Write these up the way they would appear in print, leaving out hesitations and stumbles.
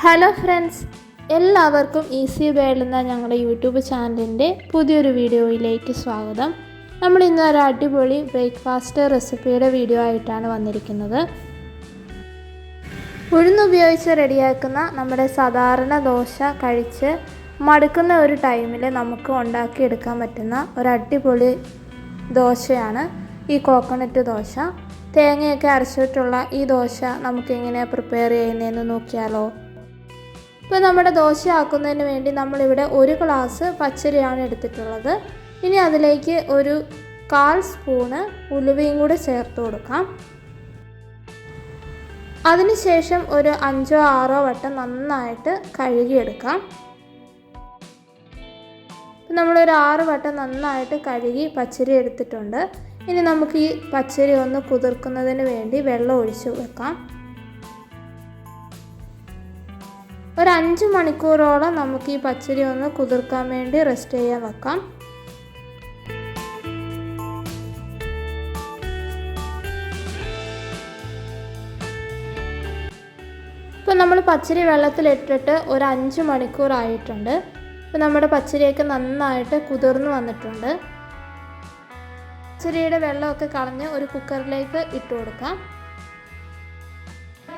Hello friends, എല്ലാവർക്കും easy world എന്ന ഞങ്ങളുടെ യൂട്യൂബ് ചാനലിൻ്റെ പുതിയൊരു വീഡിയോയിലേക്ക് സ്വാഗതം. നമ്മൾ ഇന്ന് ഒരു അടിപൊളി ബ്രേക്ക്ഫാസ്റ്റ് റെസിപ്പിയുടെ വീഡിയോ ആയിട്ടാണ് വന്നിരിക്കുന്നത്. ഉഴുന്നുപയോഗിച്ച് റെഡിയാക്കുന്ന നമ്മുടെ സാധാരണ ദോശ കഴിച്ച് മടുക്കുന്ന ഒരു ടൈമിൽ നമുക്ക് ഉണ്ടാക്കിയെടുക്കാൻ പറ്റുന്ന ഒരു അടിപൊളി ദോശയാണ് ഈ കോക്കനട്ട് ദോശ. തേങ്ങയൊക്കെ അരച്ചിട്ടുള്ള ഈ ദോശ നമുക്ക് എങ്ങനെയാണ് പ്രിപ്പയർ ചെയ്യുന്നതെന്ന് നോക്കിയാലോ. ഇപ്പോൾ നമ്മുടെ ദോശ ആക്കുന്നതിന് വേണ്ടി നമ്മളിവിടെ 1 ഗ്ലാസ് പച്ചരിയാണ് എടുത്തിട്ടുള്ളത്. ഇനി അതിലേക്ക് ഒരു 1/4 സ്പൂണ് ഉലുവയും കൂടെ ചേർത്ത് കൊടുക്കാം. അതിനുശേഷം ഒരു 5-6 വട്ടം നന്നായിട്ട് കഴുകിയെടുക്കാം. നമ്മളൊരു 6 വട്ടം നന്നായിട്ട് കഴുകി പച്ചരി എടുത്തിട്ടുണ്ട്. ഇനി നമുക്ക് ഈ പച്ചരി ഒന്ന് കുതിർക്കുന്നതിന് വേണ്ടി വെള്ളം ഒഴിച്ച് വെക്കാം. ഒരു 5 മണിക്കൂറോളം നമുക്ക് ഈ പച്ചരി ഒന്ന് കുതിർക്കാൻ വേണ്ടി റെസ്റ്റ് ചെയ്യാൻ വെക്കാം. ഇപ്പോൾ നമ്മൾ പച്ചരി വെള്ളത്തിലിട്ടിട്ട് ഒരു 5 മണിക്കൂറായിട്ടുണ്ട്. ഇപ്പോൾ നമ്മുടെ പച്ചരിയൊക്കെ നന്നായിട്ട് കുതിർന്ന് വന്നിട്ടുണ്ട്. പച്ചരിയുടെ വെള്ളമൊക്കെ കളഞ്ഞ് ഒരു കുക്കറിലേക്ക് ഇട്ട് കൊടുക്കാം.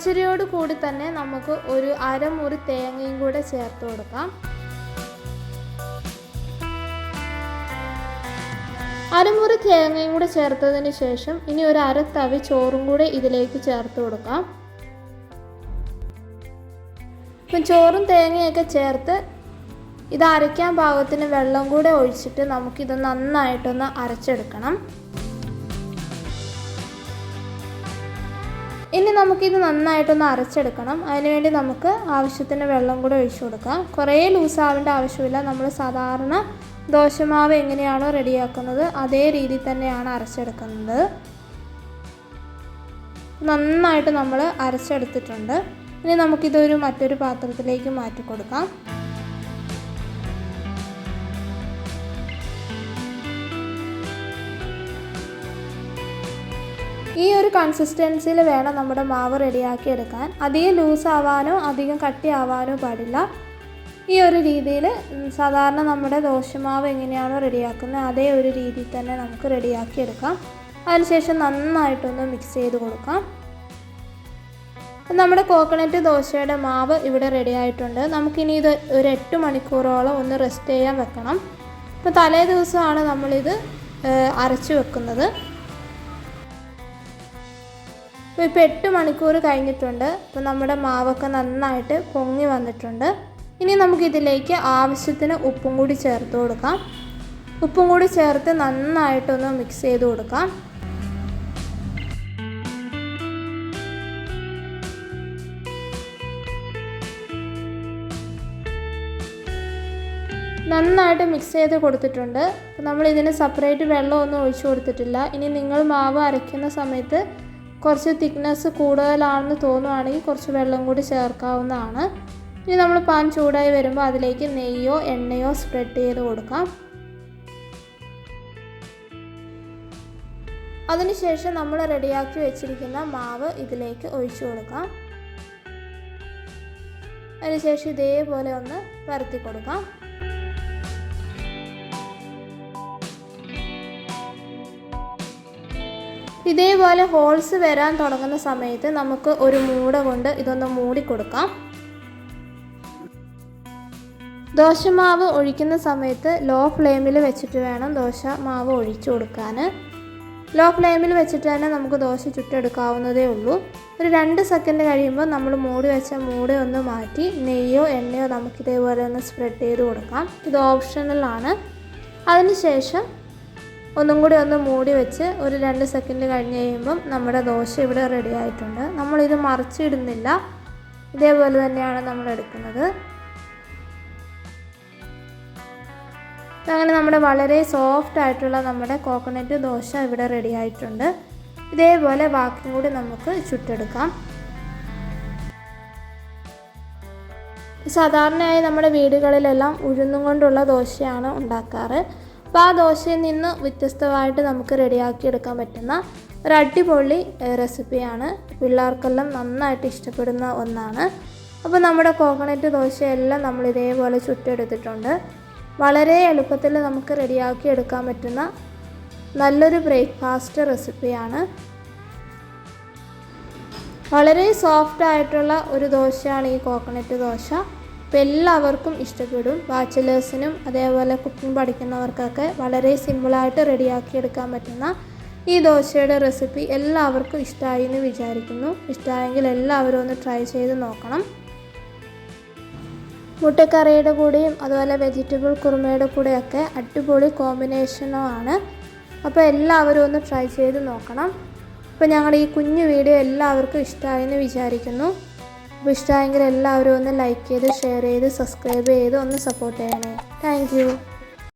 പച്ചരിയോട് കൂടി തന്നെ നമുക്ക് ഒരു 1/2 മുറി തേങ്ങയും കൂടെ ചേർത്ത് കൊടുക്കാം. 1/2 മുറി തേങ്ങയും കൂടെ ചേർത്തതിന് ശേഷം ഇനി ഒരു 1/2 തവി ചോറും കൂടെ ഇതിലേക്ക് ചേർത്ത് കൊടുക്കാം. ഇപ്പം ചോറും തേങ്ങയൊക്കെ ചേർത്ത് ഇത് അരയ്ക്കാൻ പാകത്തിന് വെള്ളം കൂടെ ഒഴിച്ചിട്ട് നമുക്കിത് നന്നായിട്ടൊന്ന് അരച്ചെടുക്കണം. ഇനി നമുക്കിത് നന്നായിട്ടൊന്ന് അരച്ചെടുക്കണം. അതിനുവേണ്ടി നമുക്ക് ആവശ്യത്തിന് വെള്ളം കൂടെ ഒഴിച്ചു കൊടുക്കാം. കുറേ ലൂസാവേണ്ട ആവശ്യമില്ല. നമ്മൾ സാധാരണ ദോശമാവ് എങ്ങനെയാണോ റെഡിയാക്കുന്നത് അതേ രീതിയിൽ തന്നെയാണ് അരച്ചെടുക്കുന്നത്. നന്നായിട്ട് നമ്മൾ അരച്ചെടുത്തിട്ടുണ്ട്. ഇനി നമുക്കിതൊരു മറ്റൊരു പാത്രത്തിലേക്ക് മാറ്റി കൊടുക്കാം. ഈ ഒരു കൺസിസ്റ്റൻസിയിൽ വേണം നമ്മുടെ മാവ് റെഡിയാക്കി എടുക്കാൻ. അധികം ലൂസാവാനോ അധികം കട്ടിയാവാനോ പാടില്ല. ഈ ഒരു രീതിയിൽ സാധാരണ നമ്മുടെ ദോശമാവ് എങ്ങനെയാണോ റെഡിയാക്കുന്നത് അതേ ഒരു രീതിയിൽ തന്നെ നമുക്ക് റെഡിയാക്കി എടുക്കാം. അതിനുശേഷം നന്നായിട്ടൊന്ന് മിക്സ് ചെയ്ത് കൊടുക്കാം. നമ്മുടെ കോക്കനട്ട് ദോശയുടെ മാവ് ഇവിടെ റെഡി ആയിട്ടുണ്ട്. നമുക്കിനി ഇത് ഒരു 8 മണിക്കൂറോളം ഒന്ന് റെസ്റ്റ് ചെയ്യാൻ വെക്കണം. ഇപ്പോൾ തലേ ദിവസമാണ് നമ്മളിത് അരച്ച് വെക്കുന്നത്. ഇപ്പോൾ 8 മണിക്കൂർ കഴിഞ്ഞിട്ടുണ്ട്. ഇപ്പോൾ നമ്മുടെ മാവൊക്കെ നന്നായിട്ട് പൊങ്ങി വന്നിട്ടുണ്ട്. ഇനി നമുക്കിതിലേക്ക് ആവശ്യത്തിന് ഉപ്പും കൂടി ചേർത്ത് കൊടുക്കാം. ഉപ്പും കൂടി ചേർത്ത് നന്നായിട്ടൊന്ന് മിക്സ് ചെയ്ത് കൊടുക്കാം. നന്നായിട്ട് മിക്സ് ചെയ്ത് കൊടുത്തിട്ടുണ്ട്. അപ്പോൾ നമ്മളിതിന് സെപ്പറേറ്റ് വെള്ളമൊന്നും ഒഴിച്ചു കൊടുത്തിട്ടില്ല. ഇനി നിങ്ങൾ മാവ് അരയ്ക്കുന്ന സമയത്ത് കുറച്ച് തിക്നെസ് കൂടുതലാണെന്ന് തോന്നുവാണെങ്കിൽ കുറച്ച് വെള്ളം കൂടി ചേർക്കാവുന്നതാണ്. ഇനി നമ്മൾ പാൻ ചൂടായി വരുമ്പോൾ അതിലേക്ക് നെയ്യോ എണ്ണയോ സ്പ്രെഡ് ചെയ്ത് കൊടുക്കാം. അതിനുശേഷം നമ്മൾ റെഡിയാക്കി വെച്ചിരിക്കുന്ന മാവ് ഇതിലേക്ക് ഒഴിച്ചു കൊടുക്കാം. അതിനുശേഷം ഇതേപോലെ ഒന്ന് പരത്തി കൊടുക്കാം. ഇതേപോലെ ഹോൾസ് വരാൻ തുടങ്ങുന്ന സമയത്ത് നമുക്ക് ഒരു മൂട കൊണ്ട് ഇതൊന്ന് മൂടി കൊടുക്കാം. ദോശമാവ് ഒഴിക്കുന്ന സമയത്ത് ലോ ഫ്ലെയിമിൽ വെച്ചിട്ട് വേണം ദോശമാവ് ഒഴിച്ചു കൊടുക്കാൻ. ലോ ഫ്ലെയിമിൽ വെച്ചിട്ട് തന്നെ നമുക്ക് ദോശ ചുട്ടെടുക്കാവുന്നതേ ഉള്ളൂ. ഒരു 2 സെക്കൻഡ് കഴിയുമ്പോൾ നമ്മൾ മൂടി വെച്ച മൂടി ഒന്ന് മാറ്റി നെയ്യോ എണ്ണയോ നമുക്കിതേപോലെ ഒന്ന് സ്പ്രെഡ് ചെയ്ത് കൊടുക്കാം. ഇത് ഓപ്ഷണലാണ്. അതിനുശേഷം ഒന്നും കൂടി ഒന്ന് മൂടി വെച്ച് ഒരു 2 സെക്കൻഡ് കഴിഞ്ഞ് കഴിയുമ്പം നമ്മുടെ ദോശ ഇവിടെ റെഡി ആയിട്ടുണ്ട്. നമ്മളിത് മറിച്ചിടുന്നില്ല. ഇതേപോലെ തന്നെയാണ് നമ്മൾ എടുക്കുന്നത്. അങ്ങനെ നമ്മുടെ വളരെ സോഫ്റ്റ് ആയിട്ടുള്ള നമ്മുടെ കോക്കനട്ട് ദോശ ഇവിടെ റെഡി ആയിട്ടുണ്ട്. ഇതേപോലെ ബാക്കിയും കൂടി നമുക്ക് ചുട്ടെടുക്കാം. സാധാരണയായി നമ്മുടെ വീടുകളിലെല്ലാം ഉഴുന്നും കൊണ്ടുള്ള ദോശയാണ് ഉണ്ടാക്കാറ്. അപ്പോൾ ആ ദോശയിൽ നിന്ന് വ്യത്യസ്തമായിട്ട് നമുക്ക് റെഡിയാക്കി എടുക്കാൻ പറ്റുന്ന ഒരു അടിപൊളി റെസിപ്പിയാണ്. പിള്ളേർക്കെല്ലാം നന്നായിട്ട് ഇഷ്ടപ്പെടുന്ന ഒന്നാണ്. അപ്പോൾ നമ്മുടെ കോക്കനട്ട് ദോശയെല്ലാം നമ്മൾ ഇതേപോലെ ചുട്ടെടുത്തിട്ടുണ്ട്. വളരെ എളുപ്പത്തിൽ നമുക്ക് റെഡിയാക്കി എടുക്കാൻ പറ്റുന്ന നല്ലൊരു ബ്രേക്ക്ഫാസ്റ്റ് റെസിപ്പിയാണ്. വളരെ സോഫ്റ്റ് ആയിട്ടുള്ള ഒരു ദോശയാണ് ഈ കോക്കനട്ട് ദോശ. അപ്പോൾ എല്ലാവർക്കും ഇഷ്ടപ്പെടും. ബാച്ചിലേഴ്സിനും അതേപോലെ കുക്കിംഗ് പഠിക്കുന്നവർക്കൊക്കെ വളരെ സിമ്പിളായിട്ട് റെഡിയാക്കി എടുക്കാൻ പറ്റുന്ന ഈ ദോശയുടെ റെസിപ്പി എല്ലാവർക്കും ഇഷ്ടമായി എന്ന് വിചാരിക്കുന്നു. ഇഷ്ടമായെങ്കിൽ എല്ലാവരും ഒന്ന് ട്രൈ ചെയ്ത് നോക്കണം. മുട്ടക്കറിയുടെ കൂടെയും അതുപോലെ വെജിറ്റബിൾ കുറുമയുടെ കൂടെയൊക്കെ അടിപൊളി കോമ്പിനേഷനുമാണ്. അപ്പോൾ എല്ലാവരും ഒന്ന് ട്രൈ ചെയ്ത് നോക്കണം. അപ്പോൾ ഞങ്ങളുടെ ഈ കുഞ്ഞു വീഡിയോ എല്ലാവർക്കും ഇഷ്ടമായെന്ന് വിചാരിക്കുന്നു. അപ്പോൾ ഇഷ്ടമായെങ്കിൽ എല്ലാവരും ഒന്ന് ലൈക്ക് ചെയ്ത് ഷെയർ ചെയ്ത് സബ്സ്ക്രൈബ് ചെയ്ത് ഒന്ന് സപ്പോർട്ട് ചെയ്യണേ. Thank you.